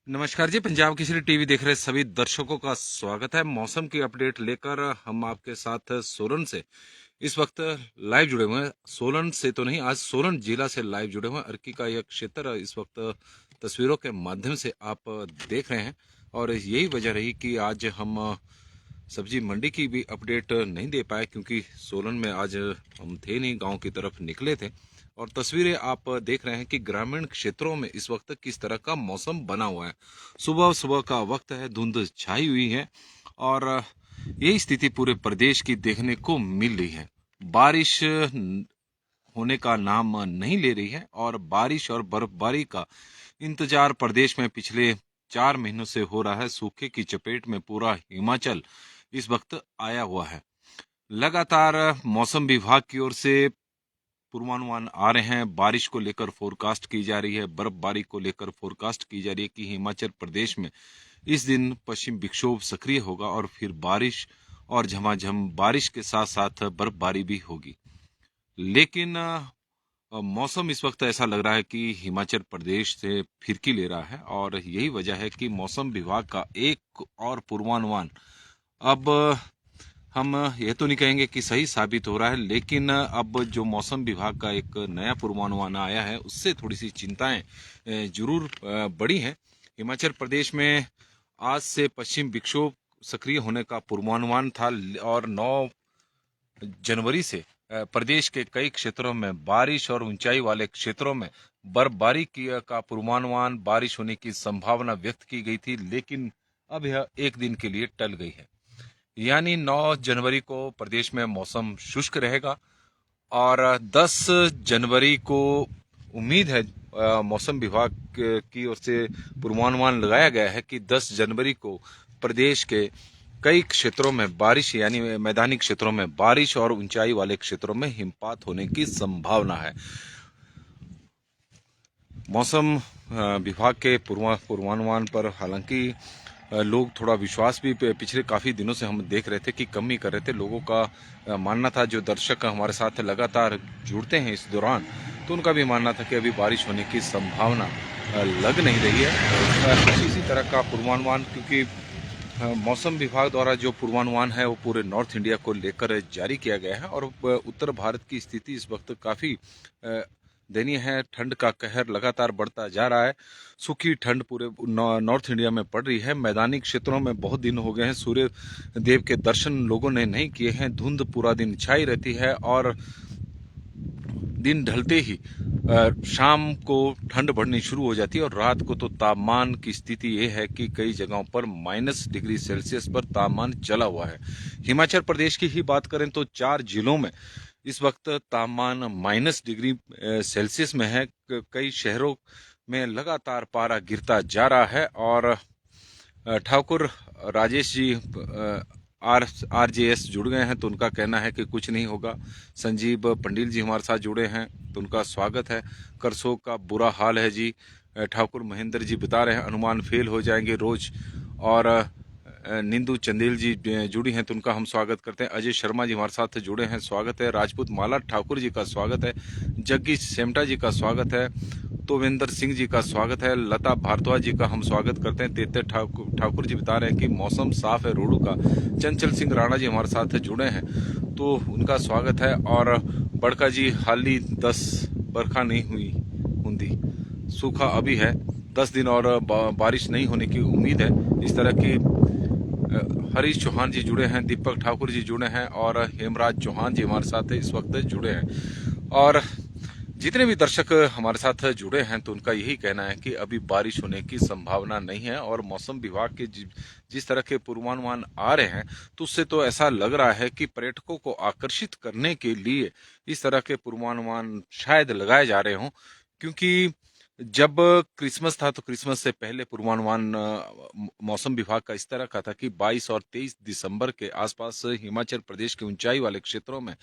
नमस्कार जी। पंजाब केसरी टीवी देख रहे सभी दर्शकों का स्वागत है। मौसम की अपडेट लेकर हम आपके साथ सोलन से इस वक्त लाइव जुड़े हुए हैं। सोलन से तो नहीं, आज सोलन जिला से लाइव जुड़े हुए हैं। अर्की का यह क्षेत्र इस वक्त तस्वीरों के माध्यम से आप देख रहे हैं और यही वजह रही कि आज हम सब्जी मंडी की भी अपडेट नहीं दे पाए, क्योंकि सोलन में आज हम थे नहीं, गांव की तरफ निकले थे। और तस्वीरें आप देख रहे हैं कि ग्रामीण क्षेत्रों में इस वक्त किस तरह का मौसम बना हुआ है। सुबह सुबह का वक्त है, धुंध छाई हुई है और यही स्थिति पूरे प्रदेश की देखने को मिल रही है। बारिश होने का नाम नहीं ले रही है और बारिश और बर्फबारी का इंतजार प्रदेश में पिछले 4 महीनों से हो रहा है। सूखे की चपेट में पूरा हिमाचल इस वक्त आया हुआ है। लगातार मौसम विभाग की ओर से पूर्वानुमान आ रहे हैं, बारिश को लेकर फोरकास्ट की जा रही है, बर्फबारी को लेकर फोरकास्ट की जा रही है कि हिमाचल प्रदेश में इस दिन पश्चिम विक्षोभ सक्रिय होगा और फिर बारिश और झमाझम बारिश के साथ साथ बर्फबारी भी होगी। लेकिन मौसम इस वक्त ऐसा लग रहा है कि हिमाचल प्रदेश से फिरकी ले रहा है और यही वजह है कि मौसम विभाग का एक और पूर्वानुमान अब हम ये तो नहीं कहेंगे कि सही साबित हो रहा है, लेकिन अब जो मौसम विभाग का एक नया पूर्वानुमान आया है उससे थोड़ी सी चिंताएं जरूर बढ़ी हैं। हिमाचल प्रदेश में आज से पश्चिम विक्षोभ सक्रिय होने का पूर्वानुमान था और 9 जनवरी से प्रदेश के कई क्षेत्रों में बारिश और ऊंचाई वाले क्षेत्रों में बर्फबारी का पूर्वानुमान, बारिश होने की संभावना व्यक्त की गई थी, लेकिन अब यह एक दिन के लिए टल गई है। यानी 9 जनवरी को प्रदेश में मौसम शुष्क रहेगा और 10 जनवरी को उम्मीद है, मौसम विभाग की ओर से पूर्वानुमान लगाया गया है कि 10 जनवरी को प्रदेश के कई क्षेत्रों में बारिश, यानी मैदानी क्षेत्रों में बारिश और ऊंचाई वाले क्षेत्रों में हिमपात होने की संभावना है। मौसम विभाग के पूर्वानुमान पर हालांकि लोग थोड़ा विश्वास भी पिछले काफ़ी दिनों से हम देख रहे थे कि कम ही कर रहे थे। लोगों का मानना था, जो दर्शक हमारे साथ लगातार जुड़ते हैं इस दौरान, तो उनका भी मानना था कि अभी बारिश होने की संभावना लग नहीं रही है। इसी तरह का पूर्वानुमान, क्योंकि मौसम विभाग द्वारा जो पूर्वानुमान है वो पूरे नॉर्थ इंडिया को लेकर जारी किया गया है और उत्तर भारत की स्थिति इस वक्त काफ़ी दयनीय है। ठंड का कहर लगातार बढ़ता जा रहा है। सूखी ठंड पूरे नॉर्थ इंडिया में पड़ रही है। मैदानी क्षेत्रों में बहुत दिन हो गए हैं सूर्य देव के दर्शन लोगों ने नहीं किए हैं। धुंध पूरा दिन छाई रहती है और दिन ढलते ही शाम को ठंड बढ़नी शुरू हो जाती है और रात को तो तापमान की स्थिति ये है कि कई जगहों पर -डिग्री सेल्सियस पर तापमान चला हुआ है। हिमाचल प्रदेश की ही बात करें तो 4 जिलों में इस वक्त तापमान -डिग्री सेल्सियस में है। कई शहरों में लगातार पारा गिरता जा रहा है और ठाकुर राजेश जी RJS जुड़ गए हैं, तो उनका कहना है कि कुछ नहीं होगा। संजीव पंडिल जी हमारे साथ जुड़े हैं, तो उनका स्वागत है। करसोग का बुरा हाल है जी, ठाकुर महेंद्र जी बता रहे हैं अनुमान फेल हो जाएंगे रोज। और निंदू चंदेल जी जुड़ी हैं, तो उनका हम स्वागत करते हैं। अजय शर्मा जी हमारे साथ जुड़े हैं, स्वागत है। राजपूत माला ठाकुर जी का स्वागत है। जग्गी सेमटा जी का स्वागत है। तोविंदर सिंह जी का स्वागत है। लता भारद्वाज जी का हम स्वागत करते हैं। तेते ठाकुर जी बता रहे हैं कि मौसम साफ है रोडू का। चंचल सिंह राणा जी हमारे साथ जुड़े हैं, तो उनका स्वागत है। और बड़का जी हाली 10 बरखा नहीं हुई हुंदी, सूखा अभी है, 10 दिन और बारिश नहीं होने की उम्मीद है। इस तरह की हरीश चौहान जी जुड़े हैं, दीपक ठाकुर जी जुड़े हैं और हेमराज चौहान जी हमारे साथ इस वक्त जुड़े हैं। और जितने भी दर्शक हमारे साथ जुड़े हैं, तो उनका यही कहना है कि अभी बारिश होने की संभावना नहीं है। और मौसम विभाग के जिस तरह के पूर्वानुमान आ रहे हैं, तो उससे तो ऐसा लग रहा है कि पर्यटकों को आकर्षित करने के लिए इस तरह के पूर्वानुमान शायद लगाए जा रहे हों। क्योंकि जब क्रिसमस था, तो क्रिसमस से पहले पूर्वानुमान मौसम विभाग का इस तरह का था कि 22 और 23 दिसंबर के आसपास हिमाचल प्रदेश के ऊंचाई वाले क्षेत्रों में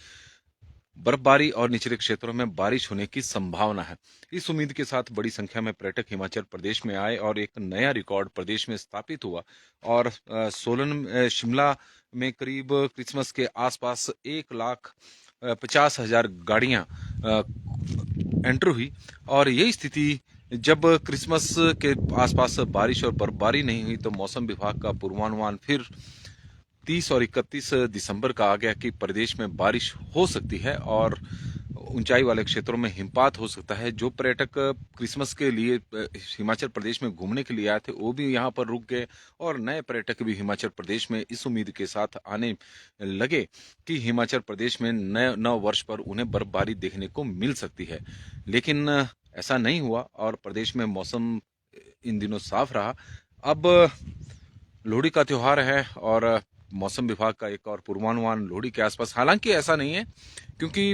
बर्फबारी और निचले क्षेत्रों में बारिश होने की संभावना है। इस उम्मीद के साथ बड़ी संख्या में पर्यटक हिमाचल प्रदेश में आए और एक नया रिकॉर्ड प्रदेश में स्थापित हुआ। और सोलन शिमला में करीब क्रिसमस के आसपास 1,50,000 गाड़ियां एंटर हुई और यही स्थिति जब क्रिसमस के आसपास बारिश और बर्फबारी नहीं हुई तो मौसम विभाग का पूर्वानुमान फिर 30 और 31 दिसंबर का आ गया कि प्रदेश में बारिश हो सकती है और ऊंचाई वाले क्षेत्रों में हिमपात हो सकता है। जो पर्यटक क्रिसमस के लिए हिमाचल प्रदेश में घूमने के लिए आए थे वो भी यहाँ पर रुक गए और नए पर्यटक भी हिमाचल प्रदेश में इस उम्मीद के साथ आने लगे कि हिमाचल प्रदेश में नए नव वर्ष पर उन्हें बर्फबारी देखने को मिल सकती है। लेकिन ऐसा नहीं हुआ और प्रदेश में मौसम इन दिनों साफ रहा। अब लोहड़ी का त्योहार है और मौसम विभाग का एक और पूर्वानुमान लोहड़ी के आसपास, हालांकि ऐसा नहीं है क्योंकि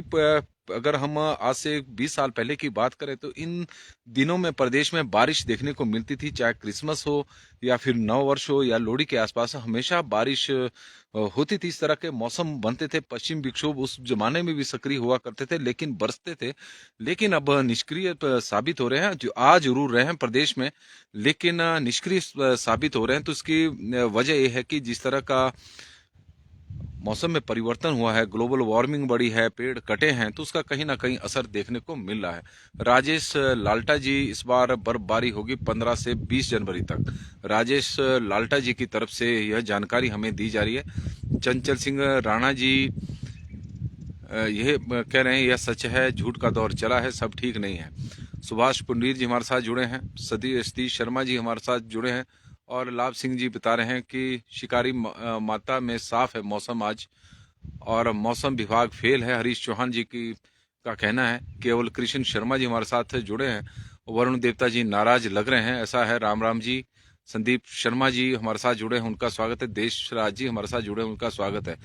अगर हम आज से 20 साल पहले की बात करें तो इन दिनों में प्रदेश में बारिश देखने को मिलती थी, चाहे क्रिसमस हो या फिर नव वर्ष हो या लोहड़ी के आसपास हमेशा बारिश होती थी। इस तरह के मौसम बनते थे। पश्चिम विक्षोभ उस जमाने में भी सक्रिय हुआ करते थे लेकिन बरसते थे, लेकिन अब निष्क्रिय साबित हो रहे हैं। जो आ जरूर रहे हैं प्रदेश में लेकिन निष्क्रिय साबित हो रहे हैं। तो इसकी वजह यह है कि जिस तरह का मौसम में परिवर्तन हुआ है, ग्लोबल वार्मिंग बढ़ी है, पेड़ कटे हैं, तो उसका कहीं ना कहीं असर देखने को मिल रहा है। राजेश लाल्टा जी, इस बार बर्फबारी होगी 15 से 20 जनवरी तक। राजेश लाल्टा जी की तरफ से यह जानकारी हमें दी जा रही है। चंचल सिंह राणा जी यह कह रहे हैं यह सच है, झूठ का दौर चला है, सब ठीक नहीं है। सुभाष पुंडीर जी हमारे साथ जुड़े हैं। सतीश शर्मा जी हमारे साथ जुड़े हैं और लाभ सिंह जी बता रहे हैं कि शिकारी माता में साफ है मौसम आज और मौसम विभाग फेल है। हरीश चौहान जी की का कहना है। केवल कृष्ण शर्मा जी हमारे साथ जुड़े हैं। वरुण देवता जी नाराज लग रहे हैं, ऐसा है। राम राम जी। संदीप शर्मा जी हमारे साथ जुड़े हैं, उनका स्वागत है। देशराज जी हमारे साथ जुड़े हैं, उनका स्वागत है।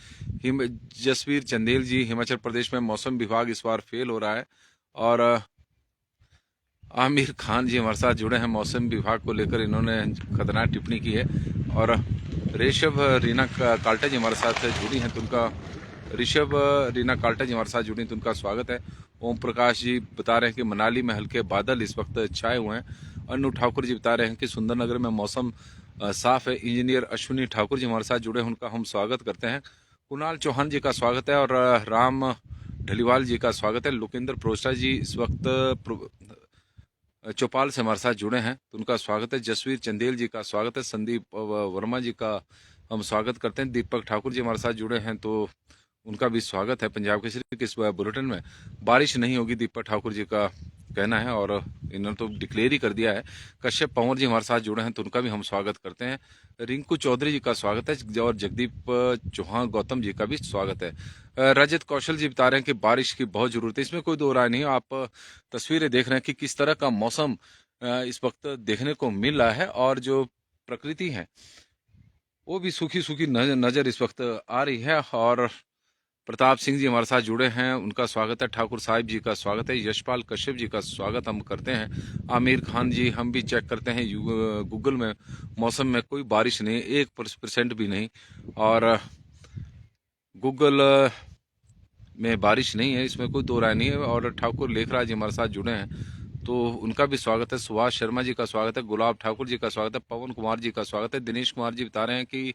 जसवीर चंदेल जी, हिमाचल प्रदेश में मौसम विभाग इस बार फेल हो रहा है। और आमिर खान जी हमारे साथ जुड़े हैं। मौसम विभाग को लेकर इन्होंने खतरनाक टिप्पणी की है। और ऋषभ रीना काल्टा जी हमारे साथ जुड़ी हैं, तो उनका ऋषभ रीना काल्टा जी हमारे साथ जुड़ी, तो उनका स्वागत है। ओम प्रकाश जी बता रहे हैं कि मनाली में हल्के बादल इस वक्त छाए हुए हैं। अनु ठाकुर जी बता रहे हैं कि सुंदरनगर में मौसम साफ है। इंजीनियर अश्विनी ठाकुर जी हमारे साथ जुड़े हैं, उनका हम स्वागत करते हैं। कुणाल चौहान जी का स्वागत है और राम ढलीवाल जी का स्वागत है। लोकेंद्र प्रोस्टा जी इस वक्त चौपाल से हमारे साथ जुड़े हैं, तो उनका स्वागत है। जसवीर चंदेल जी का स्वागत है। संदीप वर्मा जी का हम स्वागत करते हैं। दीपक ठाकुर जी हमारे साथ जुड़े हैं, तो उनका भी स्वागत है। पंजाब केसरी के इस बुलेटिन में बारिश नहीं होगी, दीपक ठाकुर जी का कहना है और इन्होंने तो डिक्लेयर ही कर दिया है। कश्यप पंवर जी हमारे साथ जुड़े हैं, तो उनका भी हम स्वागत करते हैं। रिंकू चौधरी जी का स्वागत है और जगदीप चौहान गौतम जी का भी स्वागत है। रजत कौशल जी बता रहे हैं कि बारिश की बहुत जरूरत है, इसमें कोई दो राय नहीं है। आप तस्वीरें देख रहे हैं कि किस तरह का मौसम इस वक्त देखने को मिल रहा है और जो प्रकृति है वो भी सूखी सूखी नजर इस वक्त आ रही है। और प्रताप सिंह जी हमारे साथ जुड़े हैं, उनका स्वागत है। ठाकुर साहिब जी का स्वागत है। यशपाल कश्यप जी का स्वागत हम करते हैं। आमिर खान जी, हम भी चेक करते हैं गूगल में, मौसम में कोई बारिश नहीं, 1% भी नहीं। और गूगल में बारिश नहीं है, इसमें कोई दो राय नहीं है। और ठाकुर लेखराज जी हमारे साथ जुड़े हैं, तो उनका भी स्वागत है। सुभाष शर्मा जी का स्वागत है। गुलाब ठाकुर जी का स्वागत है। पवन कुमार जी का स्वागत है। दिनेश कुमार जी बता रहे हैं कि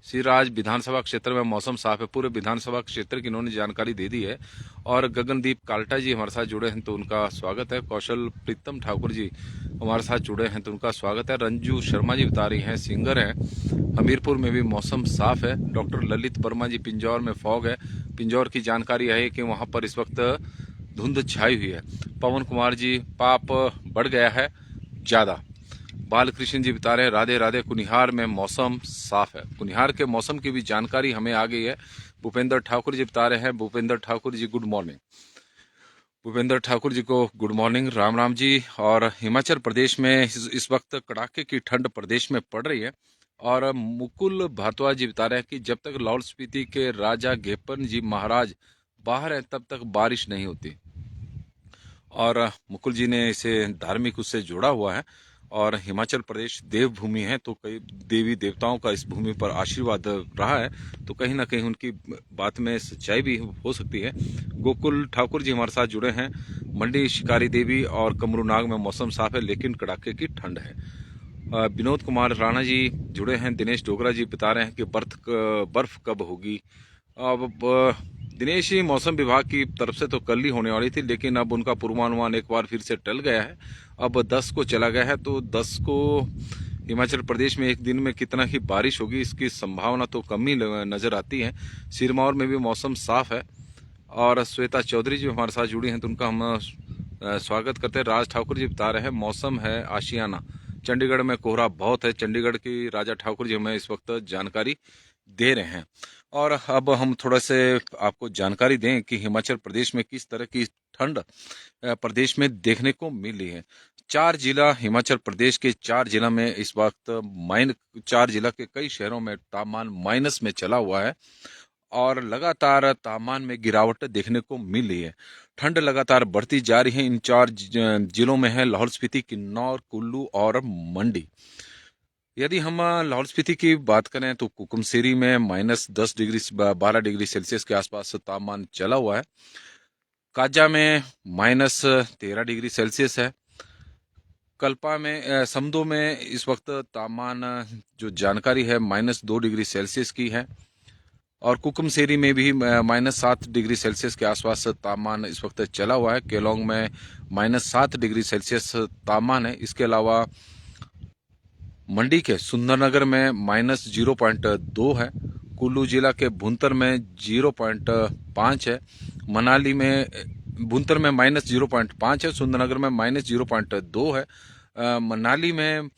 सिराज विधानसभा क्षेत्र में मौसम साफ है। पूरे विधानसभा क्षेत्र की इन्होंने जानकारी दे दी है। और गगनदीप काल्टा जी हमारे साथ जुड़े हैं, तो उनका स्वागत है। कौशल प्रीतम ठाकुर जी हमारे साथ जुड़े हैं, तो उनका स्वागत है। रंजू शर्मा जी बता रही हैं, सिंगर हैं, हमीरपुर में भी मौसम साफ है। डॉक्टर ललित वर्मा जी, पिंजौर में फॉग है। पिंजौर की जानकारी है कि वहां पर इस वक्त धुंध छाई हुई है। पवन कुमार जी, पाप बढ़ गया है ज्यादा। बालकृष्ण जी बता रहे हैं, राधे राधे, कुनिहार में मौसम साफ है। कुनिहार के मौसम की भी जानकारी हमें आ गई है। भूपेंद्र ठाकुर जी बता रहे हैं, भूपेंद्र ठाकुर जी गुड मॉर्निंग। भूपेंद्र ठाकुर जी को गुड मॉर्निंग, राम राम जी। और हिमाचल प्रदेश में इस वक्त कड़ाके की ठंड प्रदेश में पड़ रही है। और मुकुल भारद्वाज जी बता रहे हैं कि जब तक लाहौल स्पीति के राजा घेपन जी महाराज बाहर है तब तक बारिश नहीं होती। और मुकुल जी ने इसे धार्मिक उससे जोड़ा हुआ है। और हिमाचल प्रदेश देवभूमि है, तो कई देवी देवताओं का इस भूमि पर आशीर्वाद रहा है, तो कहीं ना कहीं उनकी बात में सच्चाई भी हो सकती है। गोकुल ठाकुर जी हमारे साथ जुड़े हैं। मंडी शिकारी देवी और कमरूनाग में मौसम साफ है लेकिन कड़ाके की ठंड है। विनोद कुमार राणा जी जुड़े हैं। दिनेश डोगरा जी बता रहे हैं कि बर्फ कब होगी। अब दिनेश जी, मौसम विभाग की तरफ से तो कल ही होने वाली थी, लेकिन अब उनका पूर्वानुमान एक बार फिर से टल गया है। अब 10 को चला गया है, तो 10 को हिमाचल प्रदेश में एक दिन में कितना ही बारिश होगी इसकी संभावना तो कम ही नजर आती है। सिरमौर में भी मौसम साफ है। और श्वेता चौधरी जी हमारे साथ जुड़ी हैं, तो उनका हम स्वागत करते हैं। राज ठाकुर जी बता रहे हैं मौसम है आशियाना, चंडीगढ़ में कोहरा बहुत है। चंडीगढ़ की राजा ठाकुर जी हमें इस वक्त जानकारी दे रहे हैं। और अब हम थोड़ा से आपको जानकारी दें कि हिमाचल प्रदेश में किस तरह की ठंड प्रदेश में देखने को मिली है। 4 जिला हिमाचल प्रदेश के 4 जिला में इस वक्त 4 जिला के कई शहरों में तापमान माइनस में चला हुआ है और लगातार तापमान में गिरावट देखने को मिल रही है। ठंड लगातार बढ़ती जा रही है। इन 4 जिलों में है लाहौल स्पीति, किन्नौर, कुल्लू और मंडी। यदि हम लाहौल स्पीति की बात करें तो कुकुमसेरी में -10 डिग्री 12 डिग्री सेल्सियस के आसपास तापमान चला हुआ है। काजा में -13 डिग्री सेल्सियस है। कल्पा में समदो में इस वक्त तापमान जो जानकारी है -2 डिग्री सेल्सियस की है। और कुकुमसेरी में भी -7 डिग्री सेल्सियस के आसपास तापमान इस वक्त चला हुआ है। केलोंग में -7 डिग्री सेल्सियस तापमान है। इसके अलावा मंडी के सुंदरनगर में -0.2 है। कुल्लू जिला के भुंतर में 0.5 है। मनाली में भुंतर में -0.5 है। सुंदरनगर में -0.2 है। मनाली में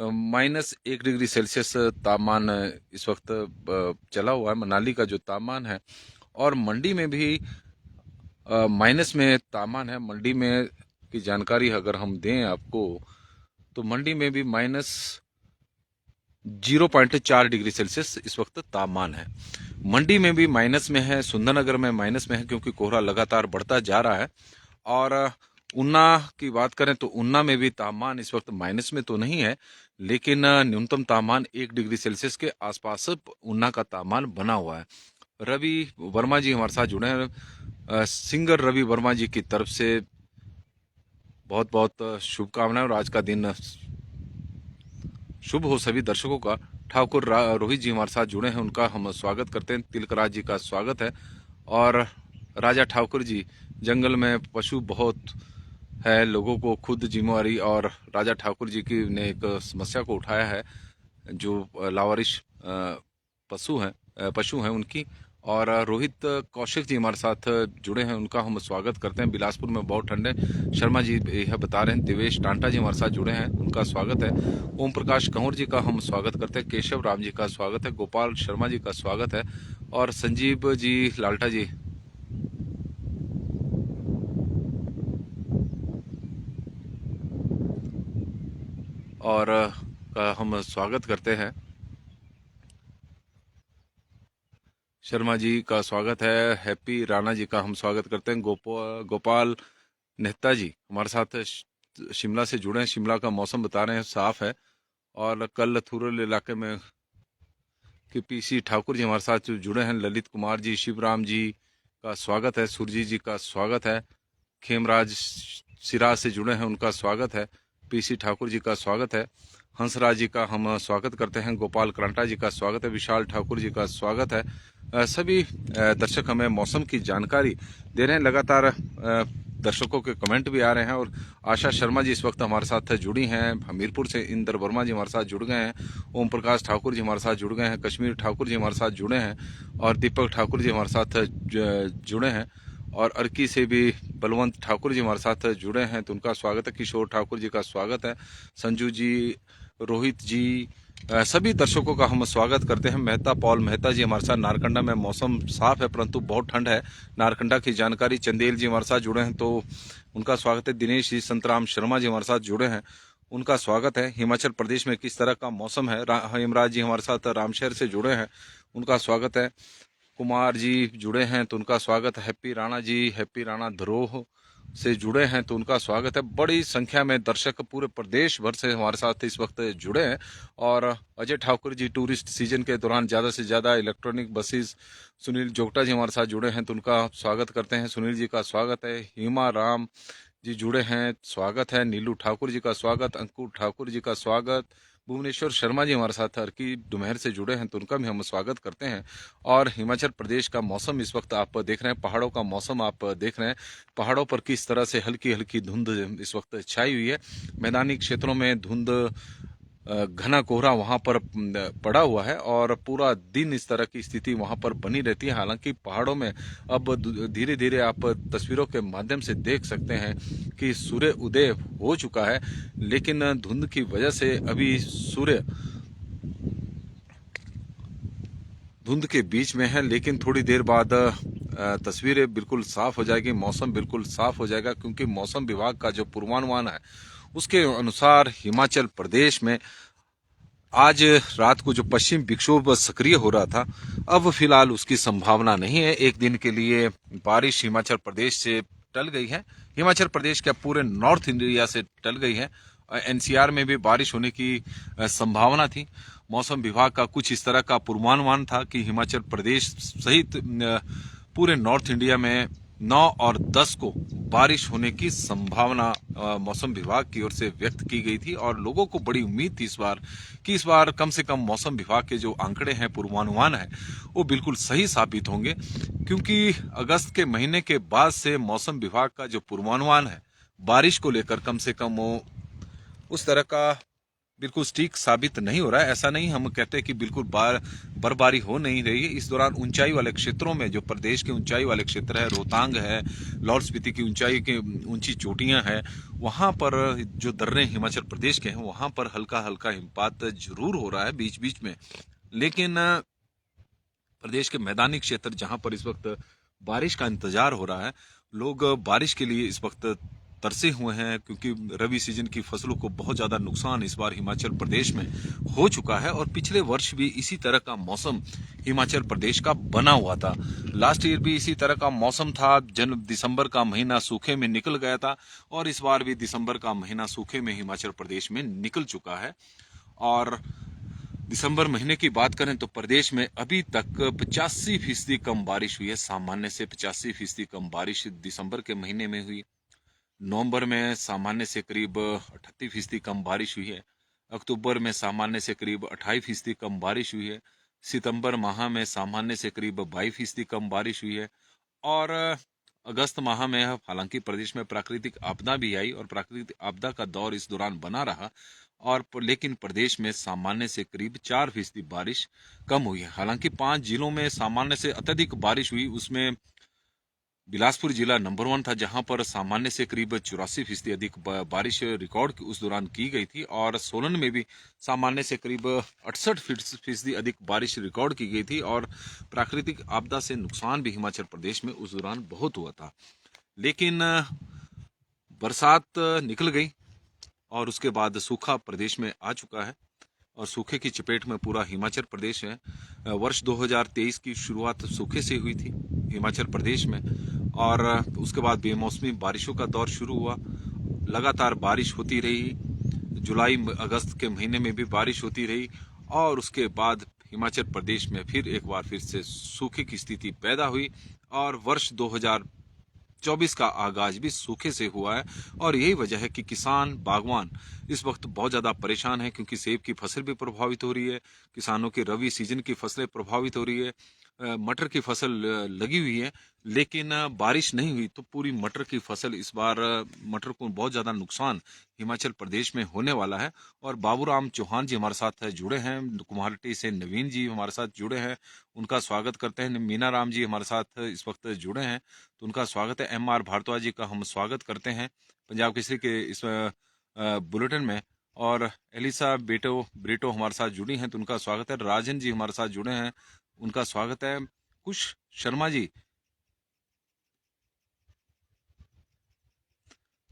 -1 डिग्री सेल्सियस तापमान इस वक्त चला हुआ है, मनाली का जो तापमान है। और मंडी में भी माइनस में तापमान है। मंडी में की जानकारी अगर हम दें आपको तो मंडी में भी -0.4 डिग्री सेल्सियस इस वक्त तापमान है। मंडी में भी माइनस में है। सुंदरनगर में माइनस में है क्योंकि कोहरा लगातार बढ़ता जा रहा है। और ऊना की बात करें तो ऊना में भी तापमान इस वक्त माइनस में तो नहीं है, लेकिन न्यूनतम तापमान 1 डिग्री सेल्सियस के आसपास ऊना का तापमान बना हुआ है। रवि वर्मा जी हमारे साथ जुड़े हैं। सिंगर रवि वर्मा जी की तरफ से बहुत बहुत शुभकामनाएं और आज का दिन शुभ हो सभी दर्शकों का। ठाकुर रोहित जी हमारे साथ जुड़े हैं, उनका हम स्वागत करते हैं। तिलकराज जी का स्वागत है। और राजा ठाकुर जी, जंगल में पशु बहुत है, लोगों को खुद जिम्मेवारी। और राजा ठाकुर जी की ने एक समस्या को उठाया है, जो लावारिश पशु हैं उनकी। और रोहित कौशिक जी हमारे साथ जुड़े हैं, उनका हम स्वागत करते हैं। बिलासपुर में बहुत ठंड है, शर्मा जी यह बता रहे हैं। दिवेश टांटा जी हमारे साथ जुड़े हैं, उनका स्वागत है। ओम प्रकाश कंवर जी का हम स्वागत करते हैं। केशव राम जी का स्वागत है। गोपाल शर्मा जी का स्वागत है। और संजीव जी लाल्टा जी और का हम स्वागत करते हैं। शर्मा जी का स्वागत है। हैप्पी राणा जी का हम स्वागत करते हैं। गोपाल नेता जी हमारे साथ शिमला से जुड़े हैं। शिमला का मौसम बता रहे हैं साफ है। और कल थूरल इलाके में कि पीसी ठाकुर जी हमारे साथ जुड़े हैं। ललित कुमार जी, शिवराम जी का स्वागत है। सुरजीत जी का स्वागत है। खेमराज सिराज से जुड़े हैं, उनका स्वागत है। पीसी ठाकुर जी का स्वागत है। हंसराज जी का हम स्वागत करते हैं। गोपाल करांटा जी का स्वागत है। विशाल ठाकुर जी का स्वागत है। सभी दर्शक हमें मौसम की जानकारी दे रहे हैं। लगातार दर्शकों के कमेंट भी आ रहे हैं। और आशा शर्मा जी इस वक्त हमारे साथ जुड़ी हैं हमीरपुर से। इंदर वर्मा जी हमारे साथ जुड़ गए हैं। ओम प्रकाश ठाकुर जी हमारे साथ जुड़ गए हैं। कश्मीर ठाकुर जी हमारे साथ जुड़े हैं। और दीपक ठाकुर जी हमारे साथ जुड़े हैं। और अर्की से भी बलवंत ठाकुर जी हमारे साथ जुड़े हैं, तो उनका स्वागत है। किशोर ठाकुर जी का स्वागत है। संजू जी, रोहित जी, सभी दर्शकों का हम स्वागत करते हैं। मेहता पॉल मेहता जी हमारे साथ। नारकंडा में मौसम साफ है परंतु बहुत ठंड है। नारकंडा की जानकारी चंदेल जी हमारे साथ जुड़े हैं, तो उनका स्वागत है। दिनेश जी संतराम शर्मा जी हमारे साथ जुड़े हैं, उनका स्वागत है। हिमाचल प्रदेश में किस तरह का मौसम है, हेमराज जी हमारे साथ रामशहर से जुड़े हैं, उनका स्वागत है। कुमार जी जुड़े हैं, तो उनका स्वागत है। हैप्पी राणा जी, हैप्पी राणा धरोह से जुड़े हैं, तो उनका स्वागत है। बड़ी संख्या में दर्शक पूरे प्रदेश भर से हमारे साथ इस वक्त जुड़े हैं। और अजय ठाकुर जी, टूरिस्ट सीजन के दौरान ज़्यादा से ज़्यादा इलेक्ट्रॉनिक बसेस। सुनील जोगटा जी हमारे साथ जुड़े हैं, तो उनका स्वागत करते हैं। सुनील जी का स्वागत है। हिमा राम जी जुड़े हैं, स्वागत है। नीलू ठाकुर जी का स्वागत। अंकुर ठाकुर जी का स्वागत। भुवनेश्वर शर्मा जी हमारे साथ हरकी डुमहर से जुड़े हैं, तो उनका भी हम स्वागत करते हैं। और हिमाचल प्रदेश का मौसम इस वक्त आप देख रहे हैं, पहाड़ों का मौसम आप देख रहे हैं। पहाड़ों पर किस तरह से हल्की हल्की धुंध इस वक्त छाई हुई है। मैदानी क्षेत्रों में धुंध, घना कोहरा वहां पर पड़ा हुआ है और पूरा दिन इस तरह की स्थिति वहां पर बनी रहती है। हालांकि पहाड़ों में अब धीरे धीरे आप तस्वीरों के माध्यम से देख सकते हैं कि सूर्य उदय हो चुका है, लेकिन धुंध की वजह से अभी सूर्य धुंध के बीच में है। लेकिन थोड़ी देर बाद तस्वीरें बिल्कुल साफ हो जाएगी, मौसम बिल्कुल साफ हो जाएगा, क्योंकि मौसम विभाग का जो पूर्वानुमान है उसके अनुसार हिमाचल प्रदेश में आज रात को जो पश्चिम विक्षोभ सक्रिय हो रहा था, अब फिलहाल उसकी संभावना नहीं है। एक दिन के लिए बारिश हिमाचल प्रदेश से टल गई है। हिमाचल प्रदेश के पूरे नॉर्थ इंडिया से टल गई है। एनसीआर में भी बारिश होने की संभावना थी। मौसम विभाग का कुछ इस तरह का पूर्वानुमान था कि हिमाचल प्रदेश सहित पूरे नॉर्थ इंडिया में 9 और 10 को बारिश होने की संभावना मौसम विभाग की ओर से व्यक्त की गई थी। और लोगों को बड़ी उम्मीद थी इस बार कि इस बार कम से कम मौसम विभाग के जो आंकड़े हैं, पूर्वानुमान है, वो बिल्कुल सही साबित होंगे। क्योंकि अगस्त के महीने के बाद से मौसम विभाग का जो पूर्वानुमान है बारिश को लेकर, कम से कम वो उस तरह का बिल्कुल सटीक साबित नहीं हो रहा है। ऐसा नहीं हम कहते कि बिल्कुल बर्फबारी हो नहीं रही है। इस दौरान ऊंचाई वाले क्षेत्रों में, जो प्रदेश के ऊंचाई वाले क्षेत्र है, रोहतांग है, लाहौल स्पीति की ऊंचाई की ऊंची चोटियां हैं, वहां पर जो दर्रे हिमाचल प्रदेश के हैं, वहां पर हल्का हल्का हिमपात जरूर हो रहा है बीच बीच में। लेकिन प्रदेश के मैदानी क्षेत्र जहां पर इस वक्त बारिश का इंतजार हो रहा है, लोग बारिश के लिए इस वक्त तरसे हुए हैं, क्योंकि रबी सीजन की फसलों को बहुत ज्यादा नुकसान इस बार हिमाचल प्रदेश में हो चुका है। और पिछले वर्ष भी इसी तरह का मौसम हिमाचल प्रदेश का बना हुआ था। लास्ट ईयर भी इसी तरह का मौसम था। दिसंबर का महीना सूखे में निकल गया था, और इस बार भी दिसंबर का महीना सूखे में हिमाचल प्रदेश में निकल चुका है। और दिसंबर महीने की बात करें तो प्रदेश में अभी तक 85% कम बारिश हुई है। सामान्य से 85% कम बारिश दिसंबर के महीने में हुई। नवंबर में सामान्य से करीब 38% कम बारिश हुई है। अक्टूबर में सामान्य से करीब 28% कम बारिश हुई है। सितंबर माह में सामान्य से करीब 22% कम बारिश हुई है। और अगस्त माह में हालांकि प्रदेश में प्राकृतिक आपदा भी आई और प्राकृतिक आपदा का दौर इस दौरान बना रहा, और लेकिन प्रदेश में सामान्य से करीब 4% बारिश कम हुई है। हालांकि 5 जिलों में सामान्य से अत्यधिक बारिश हुई, उसमें बिलासपुर जिला नंबर 1 था, जहां पर सामान्य से करीब 84% अधिक बारिश रिकॉर्ड उस दौरान की गई थी। और सोलन में भी सामान्य से करीब 68% अधिक बारिश रिकॉर्ड की गई थी। और प्राकृतिक आपदा से नुकसान भी हिमाचल प्रदेश में उस दौरान बहुत हुआ था। लेकिन बरसात निकल गई और उसके बाद सूखा प्रदेश में आ चुका है, और सूखे की चपेट में पूरा हिमाचल प्रदेश है। वर्ष 2023 की शुरुआत सूखे से हुई थी हिमाचल प्रदेश में, और उसके बाद बेमौसमी बारिशों का दौर शुरू हुआ। लगातार बारिश होती रही, जुलाई अगस्त के महीने में भी बारिश होती रही, और उसके बाद हिमाचल प्रदेश में फिर से सूखे की स्थिति पैदा हुई। और वर्ष 2024 का आगाज भी सूखे से हुआ है। और यही वजह है कि किसान, बागवान इस वक्त बहुत ज़्यादा परेशान है, क्योंकि सेब की फसल भी प्रभावित हो रही है, किसानों की रबी सीजन की फसलें प्रभावित हो रही है, मटर की फसल लगी हुई है, लेकिन बारिश नहीं हुई, तो पूरी मटर की फसल इस बार मटर को बहुत ज़्यादा नुकसान हिमाचल प्रदेश में होने वाला है। और बाबूराम चौहान जी हमारे साथ जुड़े हैं, कुम्हारटी से नवीन जी हमारे साथ जुड़े हैं, उनका स्वागत करते हैं। मीना राम जी हमारे साथ इस वक्त जुड़े हैं, तो उनका स्वागत है। MR भारद्वाज जी का हम स्वागत करते हैं पंजाब केसरी के इस बुलेटिन में। और एलिसा ब्रिटो हमारे साथ जुड़ी हैं, तो उनका स्वागत है। राजन जी हमारे साथ जुड़े हैं, उनका स्वागत है। कुश शर्मा जी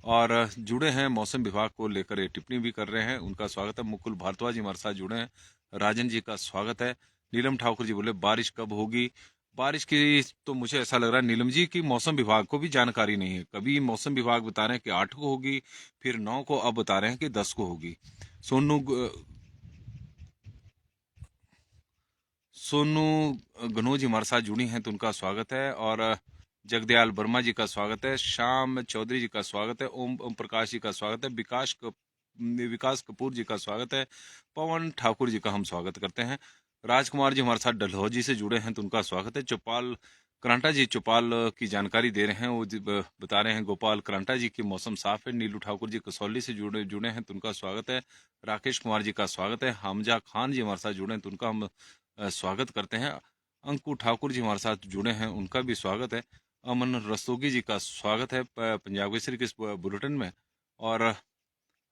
और जुड़े हैं, मौसम विभाग को लेकर ये टिप्पणी भी कर रहे हैं, उनका स्वागत है। मुकुल भारद्वाज जी हमारे साथ जुड़े हैं, राजन जी का स्वागत है। नीलम ठाकुर जी बोले बारिश कब होगी। बारिश की तो मुझे ऐसा लग रहा है नीलम जी की मौसम विभाग को भी जानकारी नहीं है। कभी मौसम विभाग बता रहे हैं कि 8 को होगी, फिर 9 को, अब बता रहे हैं कि 10 को होगी। सोनू सोनू गनोज जी हमारे साथ जुड़ी हैं, तो उनका स्वागत है। और जगदयाल वर्मा जी का स्वागत है। श्याम चौधरी जी का स्वागत है। ओम प्रकाश जी का स्वागत है। विकास विकास कपूर जी का स्वागत है। पवन ठाकुर जी का हम स्वागत करते हैं। राजकुमार जी हमारे साथ डलहौजी से जुड़े हैं तो उनका स्वागत है। चौपाल करांटा जी चौपाल की जानकारी दे रहे हैं, वो बता रहे हैं गोपाल करांटा जी की मौसम साफ है। नीलू ठाकुर जी कसौली से जुड़े जुड़े हैं तो उनका स्वागत है। राकेश कुमार जी का स्वागत है। हमजा खान जी हमारे साथ जुड़े हैं तो उनका हम स्वागत करते हैं। अंकु ठाकुर जी हमारे साथ जुड़े हैं, उनका भी स्वागत है। अमन रस्तोगी जी का स्वागत है पंजाब केसरी के इस बुलेटिन में। और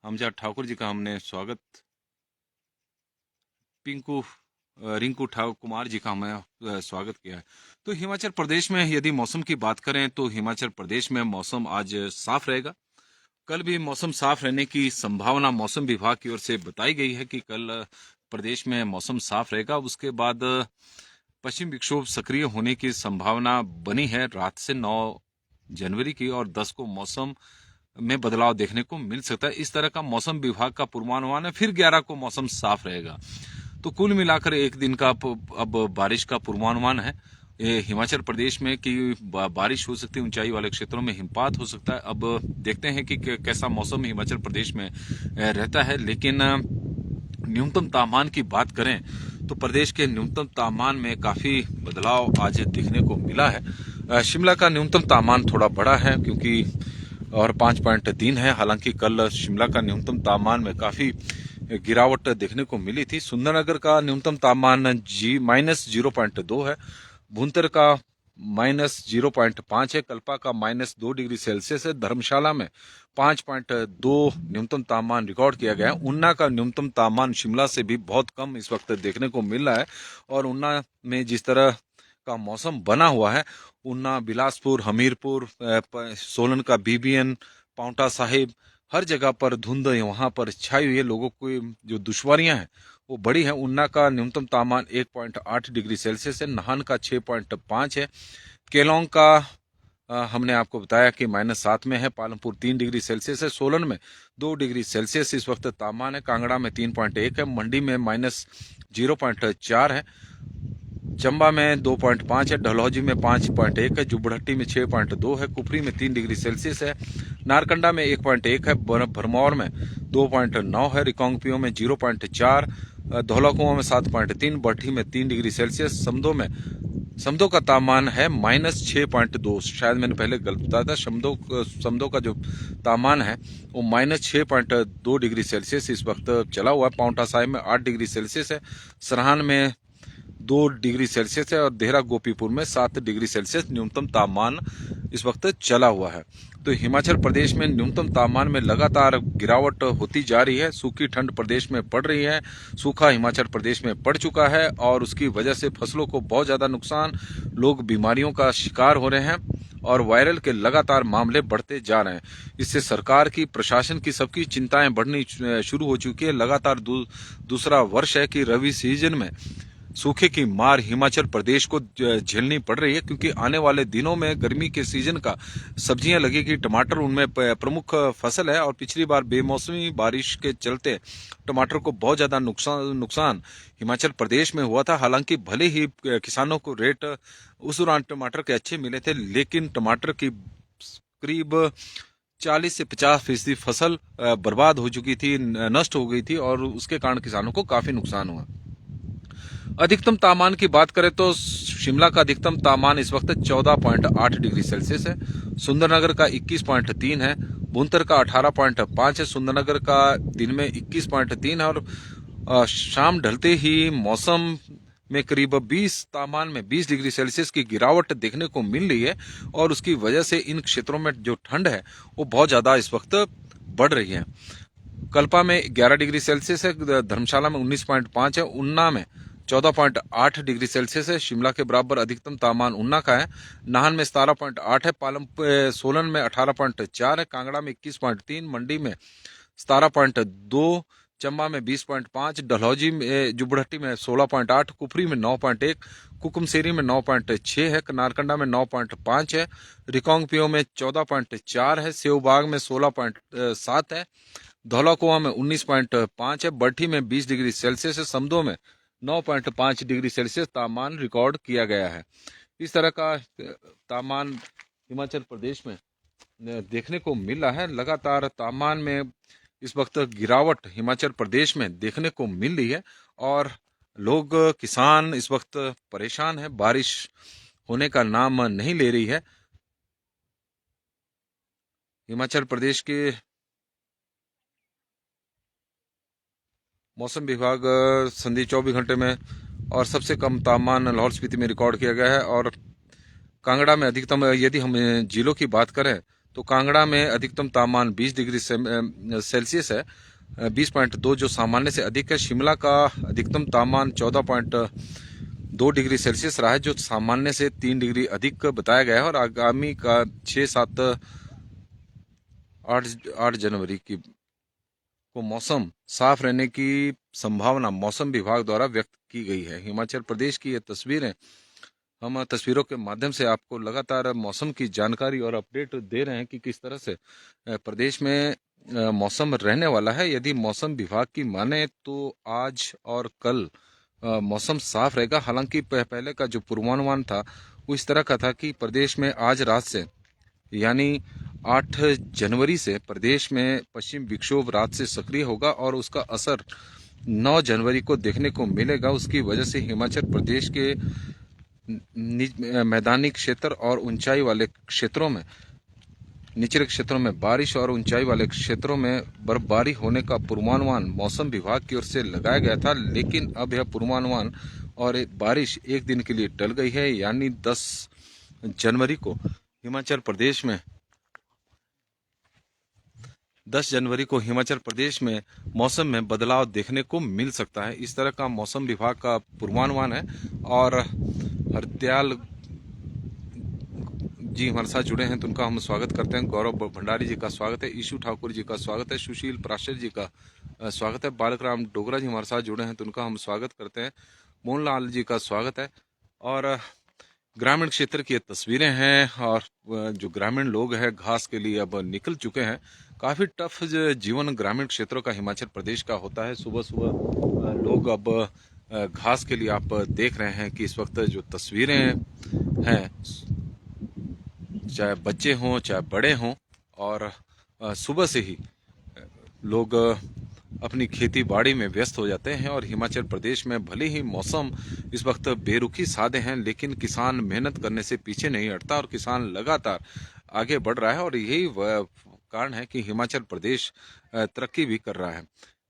हमजा ठाकुर जी का हमने स्वागत, पिंकू रिंकू ठाकुर कुमार जी का हमने स्वागत किया है। तो हिमाचल प्रदेश में यदि मौसम की बात करें तो हिमाचल प्रदेश में मौसम आज साफ रहेगा। कल भी मौसम साफ रहने की संभावना मौसम विभाग की ओर से बताई गई है कि कल प्रदेश में मौसम साफ रहेगा। उसके बाद पश्चिम विक्षोभ सक्रिय होने की संभावना बनी है रात से 9 जनवरी की, और 10 को मौसम में बदलाव देखने को मिल सकता है। इस तरह का मौसम विभाग का पूर्वानुमान है। फिर 11 को मौसम साफ रहेगा। तो कुल मिलाकर एक दिन का अब बारिश का पूर्वानुमान है हिमाचल प्रदेश में कि बारिश हो सकती है, ऊंचाई वाले क्षेत्रों में हिमपात हो सकता है। अब देखते हैं कि कैसा मौसम हिमाचल प्रदेश में रहता है। लेकिन न्यूनतम तापमान की बात करें तो प्रदेश के न्यूनतम तापमान में काफी बदलाव आज देखने को मिला है। शिमला का न्यूनतम तापमान थोड़ा बड़ा है क्योंकि और 5.3 है। हालांकि कल शिमला का न्यूनतम तापमान में काफी गिरावट देखने को मिली थी। सुंदरनगर का न्यूनतम तापमान -0.2 है। भुंतर का -0.5 है। कल्पा का -2 डिग्री सेल्सियस है। धर्मशाला में 5.2 न्यूनतम तापमान रिकॉर्ड किया गया है। ऊना का न्यूनतम तापमान शिमला से भी बहुत कम इस वक्त देखने को मिल रहा है। और ऊना में जिस तरह का मौसम बना हुआ है, ऊना, बिलासपुर, हमीरपुर, सोलन का बीबीएन, पांवटा साहिब, हर जगह पर धुंध वहां पर छाई हुई है। लोगों को जो दुश्वारियां हैं वो बड़ी है। ऊना का न्यूनतम तापमान 1.8 डिग्री सेल्सियस है। नाहन का 6.5 है। केलोंग का हमने आपको बताया कि -7 में है। पालमपुर 3 डिग्री सेल्सियस है। सोलन में 2 डिग्री सेल्सियस इस वक्त तापमान है। कांगड़ा में 3.1 है। मंडी में -0.4 है। चंबा में 2.5 है। डलहौजी में 5.1 है। जुब्बड़हट्टी में 6.2 है। कुफरी में 3 डिग्री सेल्सियस है। नारकंडा में 1.1 है। भरमौर में 2.9 है। रिकांगपिओ में 0.4, धौलाकुआं में 7.3, बठी में 3 डिग्री सेल्सियस। समदो का तापमान है -6.2। शायद मैंने पहले गलत बताया था। समदो का जो तापमान है वो -6.2 डिग्री सेल्सियस इस वक्त चला हुआ है। पांवटा साहिब में 8 डिग्री सेल्सियस है। सरहान में 2 डिग्री सेल्सियस है। और देहरा गोपीपुर में 7 डिग्री सेल्सियस न्यूनतम तापमान इस वक्त चला हुआ है। तो हिमाचल प्रदेश में न्यूनतम तापमान में लगातार गिरावट होती जा रही है। सूखी ठंड प्रदेश में पड़ रही है। सूखा हिमाचल प्रदेश में पड़ चुका है और उसकी वजह से फसलों को बहुत ज्यादा नुकसान, लोग बीमारियों का शिकार हो रहे हैं और वायरल के लगातार मामले बढ़ते जा रहे हैं। इससे सरकार की, प्रशासन की, सबकी चिंताएं बढ़नी शुरू हो चुकी है। लगातार दूसरा वर्ष है कि रबी सीजन में सूखे की मार हिमाचल प्रदेश को झेलनी पड़ रही है, क्योंकि आने वाले दिनों में गर्मी के सीजन का सब्जियां लगेगी। टमाटर उनमें प्रमुख फसल है और पिछली बार बेमौसमी बारिश के चलते टमाटर को बहुत ज्यादा नुकसान हिमाचल प्रदेश में हुआ था। हालांकि भले ही किसानों को रेट उस दौरान टमाटर के अच्छे मिले थे, लेकिन टमाटर की करीब 40 से 50% फसल बर्बाद हो चुकी थी, नष्ट हो गई थी और उसके कारण किसानों को काफी नुकसान हुआ। अधिकतम तापमान की बात करें तो शिमला का अधिकतम तापमान इस वक्त 14.8 डिग्री सेल्सियस है। सुंदरनगर का 21.3 है। भुंतर का 18.5 है। सुंदरनगर का दिन में 21.3 है। और शाम ढलते ही मौसम में करीब 20 तापमान में 20 डिग्री सेल्सियस की गिरावट देखने को मिल रही है और उसकी वजह से इन क्षेत्रों में जो ठंड है वो बहुत ज्यादा इस वक्त बढ़ रही है। कल्पा में 11 डिग्री सेल्सियस है। धर्मशाला में 19.5 है। ऊना में 14.8 डिग्री सेल्सियस है। शिमला के बराबर अधिकतम तापमान ऊना का है। नाहन में 17.8 है। सोलन में 18.4 है। कांगड़ा में 21.3, मंडी में 17.2, चंबा में 20.5, डलहौजी में, जुब्बड़हट्टी में 16.8, कुफरी में 9.1, कुकुमसेरी में 9.6 है। नारकंडा में 9.5 है। रिकांगपिओ में 14.4 है। सेवबाग में 16.7 है। धौलाकुआं में 19.5 है। बठी में 20 डिग्री सेल्सियस है। समदो में 9.5 डिग्री सेल्सियस तापमान रिकॉर्ड किया गया है। इस तरह का तापमान हिमाचल प्रदेश में देखने को मिल रहा है। लगातार तापमान में इस वक्त गिरावट हिमाचल प्रदेश में देखने को मिल रही है और लोग किसान इस वक्त परेशान है, बारिश होने का नाम नहीं ले रही है। हिमाचल प्रदेश के मौसम विभाग संधि 24 घंटे में और सबसे कम तापमान लाहौल स्पीति में रिकॉर्ड किया गया है और कांगड़ा में अधिकतम, यदि हम जिलों की बात करें तो कांगड़ा में अधिकतम तापमान 20 डिग्री सेल्सियस है, 20.2 जो सामान्य से अधिक है। शिमला का अधिकतम तापमान 14.2 डिग्री सेल्सियस रहा है जो सामान्य से 3 डिग्री अधिक बताया गया है और आगामी का 6, 7, 8 जनवरी को मौसम साफ रहने की संभावना मौसम विभाग द्वारा व्यक्त की गई है। हिमाचल प्रदेश की ये तस्वीरें हम तस्वीरों के माध्यम से आपको लगातार मौसम की जानकारी और अपडेट दे रहे हैं कि किस तरह से प्रदेश में मौसम रहने वाला है। यदि मौसम विभाग की माने तो आज और कल मौसम साफ रहेगा। हालांकि पहले का जो पूर्वानुमान था वो इस तरह का था कि प्रदेश में आज रात से यानी 8 जनवरी से प्रदेश में पश्चिम विक्षोभ रात से सक्रिय होगा और उसका असर 9 जनवरी को देखने को मिलेगा। उसकी वजह से हिमाचल प्रदेश के मैदानी क्षेत्र और ऊंचाई वाले क्षेत्रों में, निचले क्षेत्रों में बारिश और ऊंचाई वाले क्षेत्रों में बर्फबारी होने का पूर्वानुमान मौसम विभाग की ओर से लगाया गया था। लेकिन अब यह पूर्वानुमान और बारिश एक दिन के लिए टल गई है, यानी 10 जनवरी को हिमाचल प्रदेश में मौसम में बदलाव देखने को मिल सकता है। इस तरह का मौसम विभाग का पूर्वानुमान है और हरदयाल जी हमारे साथ जुड़े हैं तो उनका हम स्वागत करते हैं। गौरव भंडारी जी का स्वागत है, ईशु ठाकुर जी का स्वागत है, सुशील प्राशर जी का स्वागत है, बालकराम डोगरा जी हमारे साथ जुड़े हैं तो उनका हम स्वागत करते हैं, मोहनलाल जी का स्वागत है। और ग्रामीण क्षेत्र की ये तस्वीरें हैं और जो ग्रामीण लोग हैं घास के लिए अब निकल चुके हैं। काफ़ी टफ जीवन ग्रामीण क्षेत्रों का हिमाचल प्रदेश का होता है। सुबह सुबह लोग अब घास के लिए आप देख रहे हैं कि इस वक्त जो तस्वीरें हैं, चाहे बच्चे हों चाहे बड़े हों, और सुबह से ही लोग अपनी खेती बाड़ी में व्यस्त हो जाते हैं। और हिमाचल प्रदेश में भले ही मौसम इस वक्त बेरुखी साधे हैं लेकिन किसान मेहनत करने से पीछे नहीं हटता और किसान लगातार आगे बढ़ रहा है और यही कारण है कि हिमाचल प्रदेश तरक्की भी कर रहा है।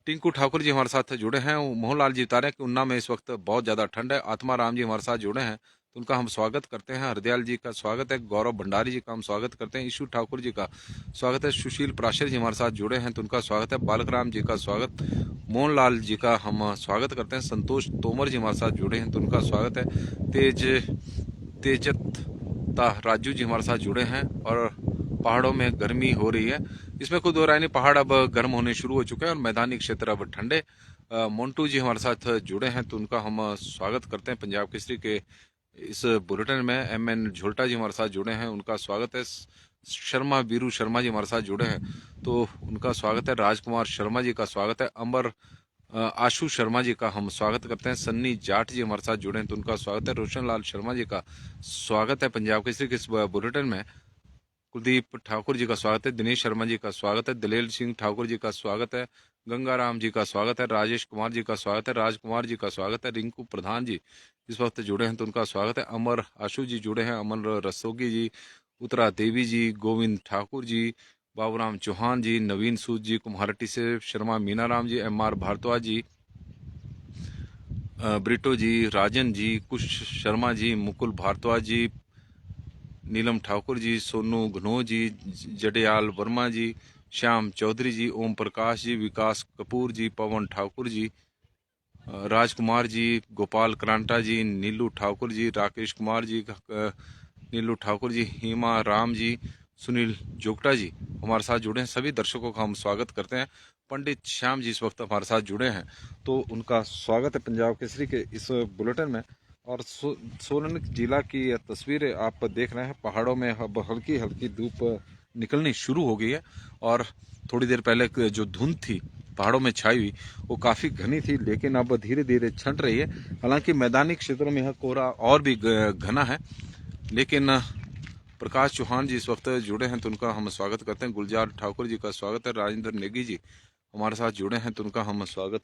टिंकू ठाकुर जी हमारे साथ जुड़े हैं। मोहनलाल जी बता रहे हैं कि ऊना में इस वक्त बहुत ज़्यादा ठंड है। आत्मा राम जी हमारे साथ जुड़े हैं तो उनका हम स्वागत करते हैं। हरदयाल जी का स्वागत है, गौरव भंडारी जी का हम स्वागत करते हैं, ईशु ठाकुर जी का स्वागत है, सुशील प्राशर जी हमारे साथ जुड़े हैं तो उनका स्वागत है, बालकराम जी का स्वागत, मोहनलाल जी का हम स्वागत करते हैं, संतोष तोमर जी हमारे साथ जुड़े हैं तो उनका स्वागत है, तेजता राजू जी हमारे साथ जुड़े हैं। और पहाड़ों में गर्मी हो रही है, इसमें कोई दो राय नहीं, पहाड़ अब गर्म होने शुरू हो चुके हैं और मैदानी क्षेत्र अब ठंडे। मोन्टू जी हमारे साथ जुड़े हैं तो उनका हम स्वागत करते हैं पंजाब केसरी के इस बुलेटिन में। MN झोल्टा जी हमारे साथ जुड़े हैं, उनका स्वागत है। शर्मा वीरू शर्मा जी हमारे साथ जुड़े हैं तो उनका स्वागत है। राजकुमार शर्मा जी का स्वागत है। अमर आशु शर्मा जी का हम स्वागत करते हैं। सन्नी जाट जी हमारे साथ जुड़े हैं तो उनका स्वागत है। रोशन लाल शर्मा जी का स्वागत है पंजाब केसरी के इस बुलेटिन में। कुलदीप ठाकुर जी का स्वागत है। दिनेश शर्मा जी का स्वागत है। दलेल सिंह ठाकुर जी का स्वागत है। गंगाराम जी का स्वागत है। राजेश कुमार जी का स्वागत है। राजकुमार जी का स्वागत है। रिंकू प्रधान जी इस वक्त जुड़े हैं तो उनका स्वागत है। अमर आशु जी जुड़े हैं। अमन रस्तोगी जी, उत्तरा देवी जी, गोविंद ठाकुर जी, बाबूराम चौहान जी, नवीन सूद जी, कुम्हारटी से शर्मा मीनाराम जी, MR भारद्वाज जी, ब्रिटो जी, राजन जी, कुश शर्मा जी, मुकुल भारद्वाज जी, नीलम ठाकुर जी, सोनू घनोह जी, जडयाल वर्मा जी, श्याम चौधरी जी, ओम प्रकाश जी, विकास कपूर जी, पवन ठाकुर जी, राजकुमार जी, गोपाल करांटा जी, नीलू ठाकुर जी, राकेश कुमार जी, नीलू ठाकुर जी, हिमा राम जी, सुनील जोगटा जी हमारे साथ जुड़े हैं। सभी दर्शकों का हम स्वागत करते हैं। पंडित श्याम जी इस वक्त हमारे साथ जुड़े हैं तो उनका स्वागत है पंजाब केसरी के इस बुलेटिन में। और सोलन जिला की तस्वीरें आप देख रहे हैं। पहाड़ों में अब हल्की हल्की धूप निकलनी शुरू हो गई है और थोड़ी देर पहले जो धुंध थी पहाड़ों में छाई हुई वो काफ़ी घनी थी लेकिन अब धीरे धीरे छंट रही है। हालांकि मैदानी क्षेत्रों में यह कोहरा और भी घना है। लेकिन प्रकाश चौहान जी इस वक्त जुड़े हैं तो उनका हम स्वागत करते हैं। गुलजार ठाकुर जी का स्वागत है। राजेंद्र नेगी जी हमारे साथ जुड़े हैं तो उनका हम स्वागत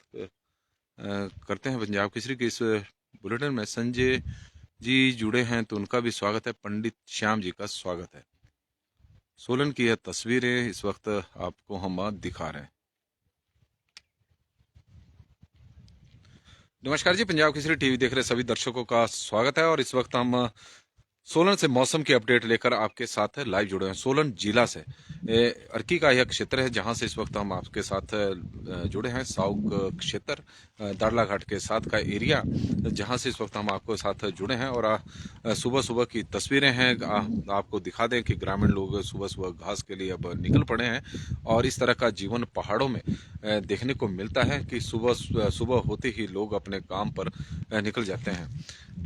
करते हैं पंजाब केसरी के इस बुलेटिन में। संजय जी जुड़े हैं तो उनका भी स्वागत है। पंडित श्याम जी का स्वागत है। सोलन की यह तस्वीरें इस वक्त आपको हम दिखा रहे हैं। नमस्कार जी, पंजाब केसरी टीवी देख रहे सभी दर्शकों का स्वागत है और इस वक्त हम सोलन से मौसम की अपडेट लेकर आपके साथ लाइव जुड़े हैं। सोलन जिला से अर्की का यह क्षेत्र है जहां से इस वक्त हम आपके साथ जुड़े हैं। साउक क्षेत्र दाड़ला घाट के साथ का एरिया जहां से इस वक्त हम आपको साथ जुड़े हैं और सुबह सुबह की तस्वीरें हैं। आपको दिखा दें कि ग्रामीण लोग सुबह सुबह घास के लिए अब निकल पड़े हैं और इस तरह का जीवन पहाड़ों में देखने को मिलता है कि सुबह सुबह होते ही लोग अपने काम पर निकल जाते हैं।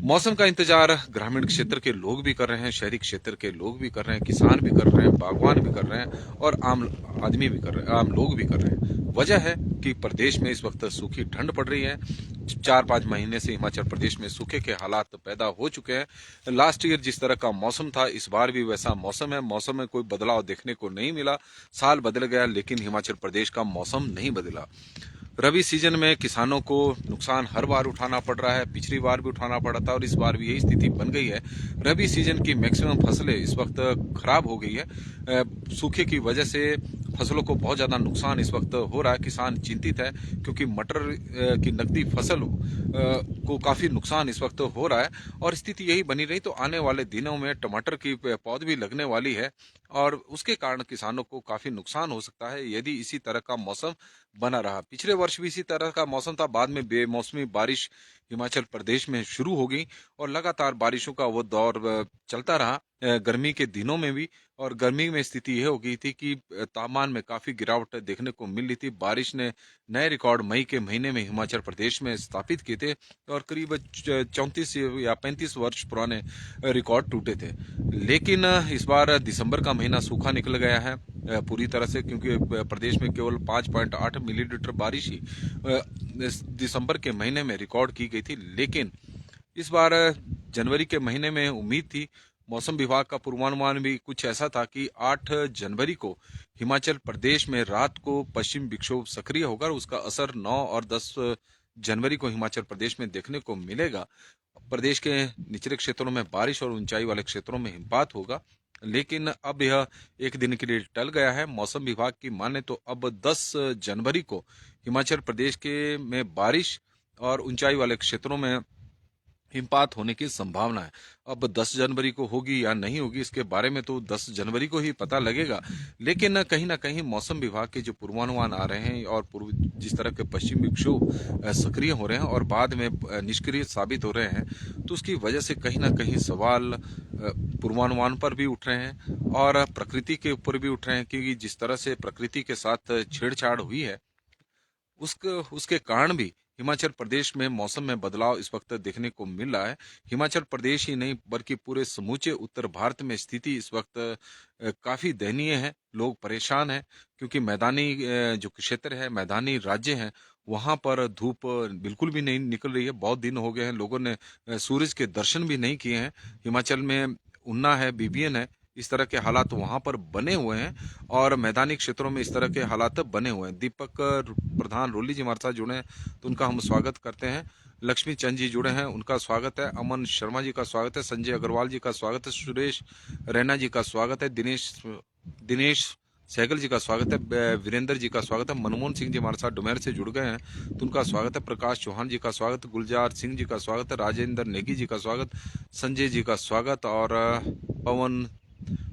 मौसम का इंतजार ग्रामीण क्षेत्र के लोग भी कर रहे हैं, शहरी क्षेत्र के लोग भी कर रहे हैं, किसान भी कर रहे हैं, बागवान भी कर रहे हैं और आम आदमी भी कर रहे हैं, आम लोग भी कर रहे हैं। वजह है कि प्रदेश में इस वक्त सूखी ठंड पड़ रही है। 4-5 महीने से हिमाचल प्रदेश में सूखे के हालात पैदा हो चुके हैं। लास्ट ईयर जिस तरह का मौसम था इस बार भी वैसा मौसम है। मौसम में कोई बदलाव देखने को नहीं मिला। साल बदल गया लेकिन हिमाचल प्रदेश का मौसम नहीं बदला। रबी सीजन में किसानों को नुकसान हर बार उठाना पड़ रहा है। पिछली बार भी उठाना पड़ा था और इस बार भी यही स्थिति बन गई है। रबी सीजन की मैक्सिमम फसलें इस वक्त खराब हो गई है। सूखे की वजह से फसलों को बहुत ज़्यादा नुकसान इस वक्त हो रहा है। किसान चिंतित है क्योंकि मटर की नकदी फसल को काफ़ी नुकसान इस वक्त हो रहा है और स्थिति यही बनी रही तो आने वाले दिनों में टमाटर की पौध भी लगने वाली है और उसके कारण किसानों को काफ़ी नुकसान हो सकता है यदि इसी तरह का मौसम बना रहा। पिछले वर्ष भी इसी तरह का मौसम था, बाद में बेमौसमी बारिश हिमाचल प्रदेश में शुरू हो गई और लगातार बारिशों का वो दौर चलता रहा गर्मी के दिनों में भी। और गर्मी में स्थिति यह हो गई थी कि तापमान में काफी गिरावट देखने को मिल रही थी। बारिश ने नए रिकॉर्ड मई के महीने में हिमाचल प्रदेश में स्थापित किए थे और करीब 34 या 35 वर्ष पुराने रिकॉर्ड टूटे थे। लेकिन इस बार दिसंबर का महीना सूखा निकल गया है पूरी तरह से, क्योंकि प्रदेश में केवल 5.8 मिलीलीटर बारिश ही दिसंबर के महीने में रिकॉर्ड की गई थी। लेकिन इस बार जनवरी के महीने में उम्मीद थी, मौसम विभाग का पूर्वानुमान भी कुछ ऐसा था कि 8 जनवरी को हिमाचल प्रदेश में रात को पश्चिम विक्षोभ सक्रिय होगा और उसका असर 9 और 10 जनवरी को हिमाचल प्रदेश में देखने को मिलेगा। प्रदेश के निचले क्षेत्रों में बारिश और ऊंचाई वाले क्षेत्रों में हिमपात होगा। लेकिन अब यह एक दिन के लिए टल गया है। मौसम विभाग की माने तो अब 10 जनवरी को हिमाचल प्रदेश के में बारिश और ऊंचाई वाले क्षेत्रों में हिमपात होने की संभावना है। अब 10 जनवरी को होगी या नहीं होगी इसके बारे में तो 10 जनवरी को ही पता लगेगा। लेकिन ना कहीं मौसम विभाग के जो पूर्वानुमान आ रहे हैं और पूर्व जिस तरह के पश्चिम विक्षोभ सक्रिय हो रहे हैं और बाद में निष्क्रिय साबित हो रहे हैं तो उसकी वजह से कहीं ना कहीं सवाल पूर्वानुमान पर भी उठ रहे हैं और प्रकृति के ऊपर भी उठ रहे हैं, क्योंकि जिस तरह से प्रकृति के साथ छेड़छाड़ हुई है उसके कारण भी हिमाचल प्रदेश में मौसम में बदलाव इस वक्त देखने को मिल रहा है। हिमाचल प्रदेश ही नहीं बल्कि पूरे समूचे उत्तर भारत में स्थिति इस वक्त काफी दयनीय है। लोग परेशान हैं क्योंकि मैदानी जो क्षेत्र है, मैदानी राज्य हैं, वहां पर धूप बिल्कुल भी नहीं निकल रही है। बहुत दिन हो गए हैं, लोगों ने सूरज के दर्शन भी नहीं किए हैं। हिमाचल में ऊना है, बीबीएन है, इस तरह के हालात वहां पर बने हुए हैं और मैदानी क्षेत्रों में इस तरह के हालात बने हुए हैं। दीपक प्रधान रोली जी हमारे साथ जुड़े हैं तो उनका हम स्वागत करते हैं। लक्ष्मी चंद जी जुड़े हैं, उनका स्वागत है। अमन शर्मा जी का स्वागत है। संजय अग्रवाल जी का स्वागत है। सुरेश रैना जी का स्वागत है। दिनेश सहगल जी का स्वागत है। वीरेंद्र जी का स्वागत है। मनमोहन सिंह जी हमारे साथ डुमेर से जुड़ गए हैं तो उनका स्वागत है। प्रकाश चौहान जी का स्वागत है। गुलजार सिंह जी का स्वागत है। राजेंद्र नेगी जी का स्वागत, संजय जी का स्वागत और पवन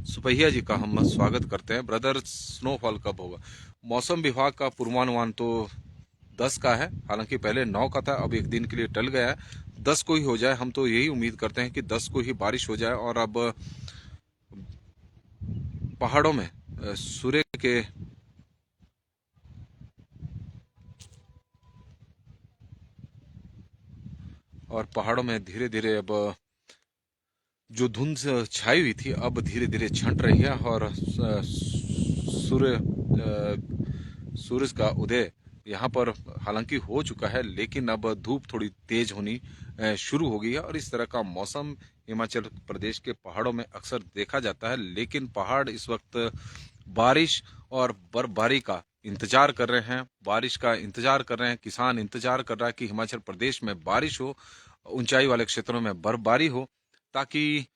सुपहिया जी का हम स्वागत करते हैं। ब्रदर, स्नोफॉल कब होगा? मौसम विभाग का पूर्वानुमान तो 10 का है, हालांकि पहले 9 का था, अब एक दिन के लिए टल गया है। 10 को ही हो जाए, हम तो यही उम्मीद करते हैं कि 10 को ही बारिश हो जाए और अब पहाड़ों में सूर्य के और पहाड़ों में धीरे धीरे अब जो धुंध छाई हुई थी अब धीरे धीरे छंट रही है और सूरज का उदय यहाँ पर हालांकि हो चुका है, लेकिन अब धूप थोड़ी तेज होनी शुरू हो गई है और इस तरह का मौसम हिमाचल प्रदेश के पहाड़ों में अक्सर देखा जाता है। लेकिन पहाड़ इस वक्त बारिश और बर्फबारी का इंतजार कर रहे हैं। बारिश का इंतजार कर रहे हैं, किसान इंतजार कर रहा है कि हिमाचल प्रदेश में बारिश हो, ऊंचाई वाले क्षेत्रों में बर्फबारी हो, ताकि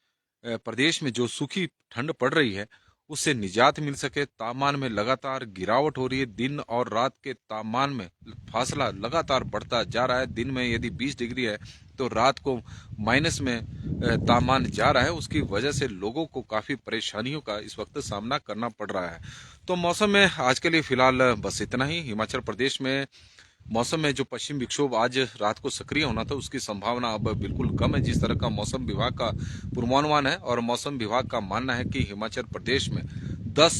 प्रदेश में जो सूखी ठंड पड़ रही है उससे निजात मिल सके। तापमान में लगातार गिरावट हो रही है, दिन और रात के तापमान में फासला लगातार बढ़ता जा रहा है। दिन में यदि 20 डिग्री है तो रात को माइनस में तापमान जा रहा है। उसकी वजह से लोगों को काफी परेशानियों का इस वक्त सामना करना पड़ रहा है। तो मौसम में आज के लिए फिलहाल बस इतना ही। हिमाचल प्रदेश में मौसम में जो पश्चिम विक्षोभ आज रात को सक्रिय होना था उसकी संभावना अब बिल्कुल कम है, जिस तरह का मौसम विभाग का पूर्वानुमान है। और मौसम विभाग का मानना है कि हिमाचल प्रदेश में 10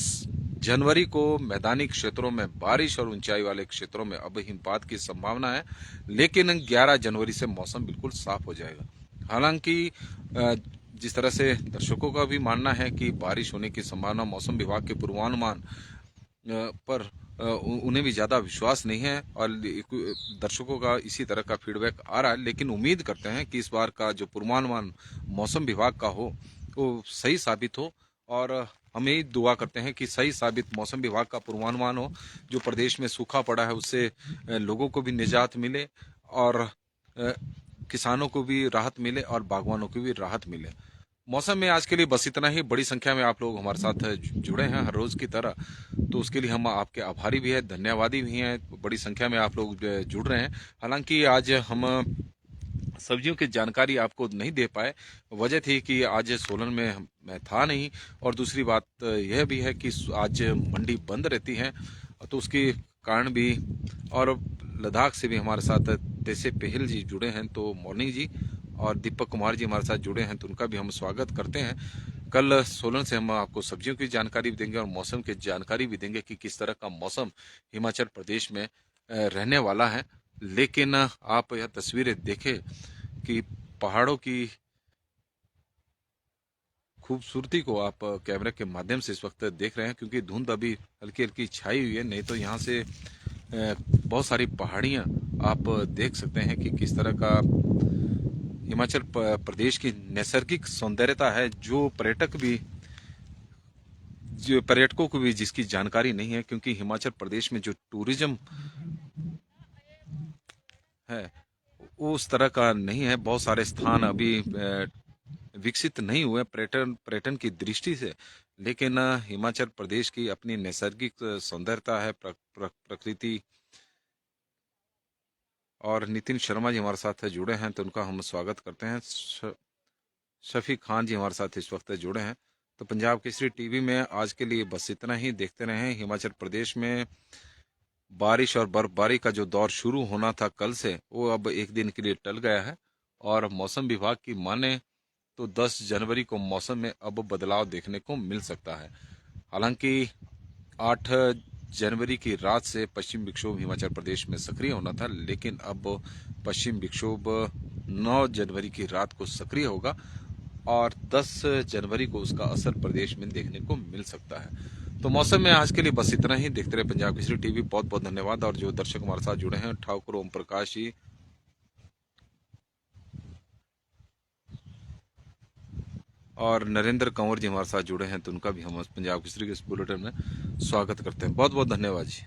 जनवरी को मैदानी क्षेत्रों में बारिश और ऊंचाई वाले क्षेत्रों में अब हिमपात की संभावना है, लेकिन 11 जनवरी से मौसम बिल्कुल साफ हो जाएगा। हालांकि जिस तरह से दर्शकों का भी मानना है कि बारिश होने की संभावना मौसम विभाग के पूर्वानुमान पर उन्हें भी ज़्यादा विश्वास नहीं है और दर्शकों का इसी तरह का फीडबैक आ रहा है। लेकिन उम्मीद करते हैं कि इस बार का जो पूर्वानुमान मौसम विभाग का हो वो सही साबित हो, और हम यही दुआ करते हैं कि सही साबित मौसम विभाग का पूर्वानुमान हो। जो प्रदेश में सूखा पड़ा है उससे लोगों को भी निजात मिले, और किसानों को भी राहत मिले, और बागवानों को भी राहत मिले। मौसम में आज के लिए बस इतना ही। बड़ी संख्या में आप लोग हमारे साथ जुड़े हैं हर रोज की तरह, तो उसके लिए हम आपके आभारी भी हैं, धन्यवादी भी हैं। बड़ी संख्या में आप लोग जुड़ रहे हैं। हालांकि आज हम सब्जियों की जानकारी आपको नहीं दे पाए, वजह थी कि आज सोलन में मैं था नहीं, और दूसरी बात यह भी है कि आज मंडी बंद रहती है, तो उसके कारण भी। और लद्दाख से भी हमारे साथ तेसे पहल जी जुड़े हैं, तो मॉर्निंग जी और दीपक कुमार जी हमारे साथ जुड़े हैं, तो उनका भी हम स्वागत करते हैं। कल सोलन से हम आपको सब्जियों की जानकारी भी देंगे और मौसम की जानकारी भी देंगे कि किस तरह का मौसम हिमाचल प्रदेश में रहने वाला है। लेकिन आप यह तस्वीरें देखें कि पहाड़ों की खूबसूरती को आप कैमरे के माध्यम से इस वक्त देख रहे हैं, क्योंकि धुंध अभी हल्की हल्की छाई हुई है। नहीं तो यहाँ से बहुत सारी पहाड़ियाँ आप देख सकते हैं कि किस तरह का हिमाचल प्रदेश की नैसर्गिक सौंदर्यता है, जो पर्यटकों को भी जिसकी जानकारी नहीं है। क्योंकि हिमाचल प्रदेश में जो टूरिज्म है वो उस तरह का नहीं है। बहुत सारे स्थान अभी विकसित नहीं हुए पर्यटन की दृष्टि से, लेकिन हिमाचल प्रदेश की अपनी नैसर्गिक सौंदर्यता है, प्रकृति। और नितिन शर्मा जी हमारे साथ जुड़े हैं, तो उनका हम स्वागत करते हैं। शफी खान जी हमारे साथ इस वक्त जुड़े हैं। तो पंजाब केसरी टीवी में आज के लिए बस इतना ही। देखते रहें। हिमाचल प्रदेश में बारिश और बर्फबारी का जो दौर शुरू होना था कल से, वो अब एक दिन के लिए टल गया है। और मौसम विभाग की माने तो 10 जनवरी को मौसम में अब बदलाव देखने को मिल सकता है। हालांकि 8 जनवरी की रात से पश्चिम विक्षोभ हिमाचल प्रदेश में सक्रिय होना था, लेकिन अब पश्चिम विक्षोभ 9 जनवरी की रात को सक्रिय होगा, और 10 जनवरी को उसका असर प्रदेश में देखने को मिल सकता है। तो मौसम में आज के लिए बस इतना ही। देखते रहे पंजाब केसरी टीवी। बहुत बहुत धन्यवाद। और जो दर्शक हमारे साथ जुड़े हैं, ठाकुर ओम प्रकाश जी और नरेंद्र कंवर जी हमारे साथ जुड़े हैं, तो उनका भी हम पंजाब केसरी के इस बुलेटिन में स्वागत करते हैं। बहुत बहुत धन्यवाद जी।